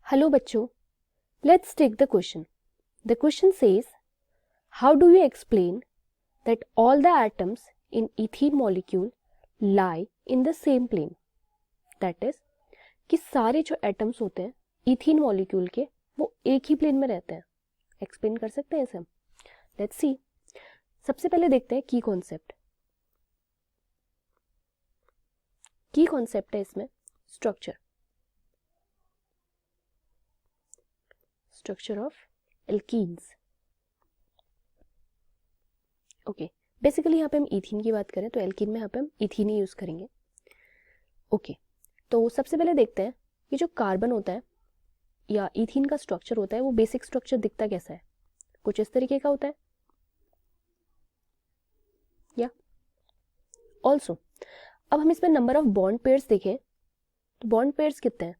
Hello बच्चों, let's take the question. The question says, how do you explain that all the atoms in ethene molecule lie in the same plane? That is, कि सारे जो atoms होते हैं ethene molecule के वो एक ही plane में रहते हैं. एक्सप्लेन कर सकते हैं इसे हम. Let's see. सबसे पहले देखते हैं की कॉन्सेप्ट. की कॉन्सेप्ट है इसमें structure of alkenes. Okay, basically यहाँ पे हम इथीन की बात करें तो एल्कीन में यहाँ पे हम इथीन ही यूज करेंगे. ओके, तो सबसे पहले देखते हैं ये जो कार्बन होता है या इथीन का स्ट्रक्चर होता है वो बेसिक स्ट्रक्चर दिखता कैसा है. कुछ इस तरीके का होता है. या ऑल्सो अब हम इसमें नंबर ऑफ बॉन्ड पेयर्स देखें तो बॉन्ड पेयर्स कितने हैं.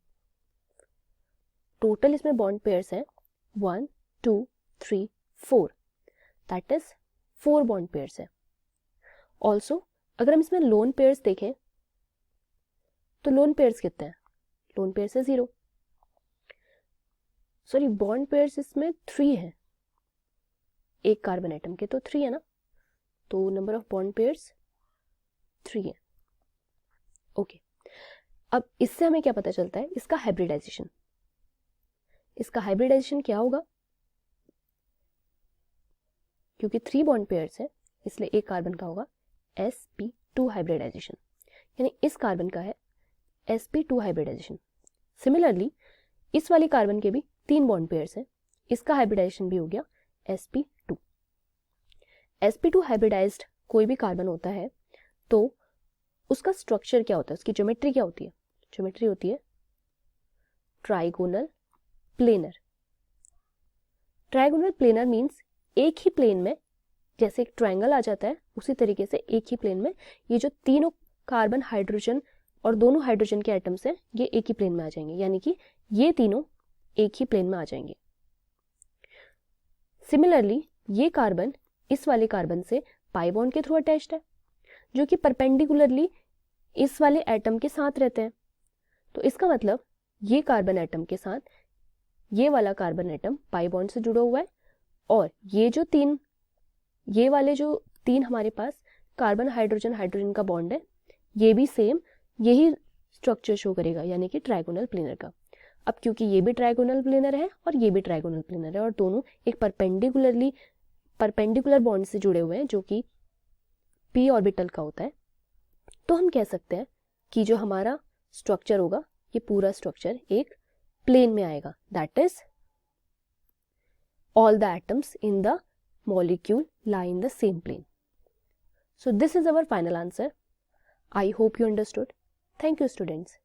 टोटल इसमें बॉन्ड पेयर्स हैं 1 2 3 4. दैट इज 4 बॉन्ड पेयर्स है. ऑल्सो अगर हम इसमें लोन पेयर्स देखें तो लोन पेयर्स कितने हैं. लोन पेयर्स है 0. सॉरी, बॉन्ड पेयर्स इसमें 3 है. एक कार्बन एटम के तो 3 है ना, तो नंबर ऑफ बॉन्ड पेयर्स 3 है. ओके, अब इससे हमें क्या पता चलता है, इसका हाइब्रिडाइजेशन. इसका हाइब्रिडाइजेशन क्या होगा, क्योंकि 3 बॉन्ड पेयर्स है इसलिए एक कार्बन का होगा sp2 हाइब्रिडाइजेशन, यानी इस कार्बन का है sp2 हाइब्रिडाइजेशन. सिमिलरली इस वाली कार्बन के भी 3 बॉन्ड पेयर्स हैं, इसका हाइब्रिडाइजेशन भी हो गया sp2. sp2 हाइब्रिडाइज्ड कोई भी कार्बन होता है तो उसका स्ट्रक्चर क्या होता है, उसकी ज्योमेट्री क्या होती है. ज्योमेट्री होती है trigonal planar. Trigonal planar means एक ही प्लेन में, जैसे एक ट्रायंगल आ जाता है उसी तरीके से एक ही प्लेन में ये जो तीनों कार्बन हाइड्रोजन और दोनों हाइड्रोजन के एटम्स हैं ये एक ही प्लेन में आ जाएंगे, यानी कि ये तीनों एक ही प्लेन में आ जाएंगे. सिमिलरली ये कार्बन इस वाले कार्बन से पाई बॉन्ड के थ्रू अटैच्ड है जो कि परपेंडिकुलरली इस वाले एटम के साथ रहते हैं. तो इसका मतलब ये कार्बन एटम के साथ ये वाला कार्बन एटम पाई बॉन्ड से जुड़ा हुआ है, और ये वाले जो 3 हमारे पास कार्बन हाइड्रोजन हाइड्रोजन का बॉन्ड है ये भी सेम यही स्ट्रक्चर शो करेगा, यानी कि ट्राइगोनल प्लेनर का. अब क्योंकि ये भी ट्राइगोनल प्लेनर है और ये भी ट्राइगोनल प्लेनर है और दोनों एक परपेंडिकुलर बॉन्ड से जुड़े हुए हैं जो कि p ऑर्बिटल का होता है, तो हम कह सकते हैं कि जो हमारा स्ट्रक्चर होगा ये पूरा स्ट्रक्चर एक प्लेन में आएगा. That is all the atoms in the molecule lie in the same plane. So this is our final answer. I hope you understood. Thank you, students.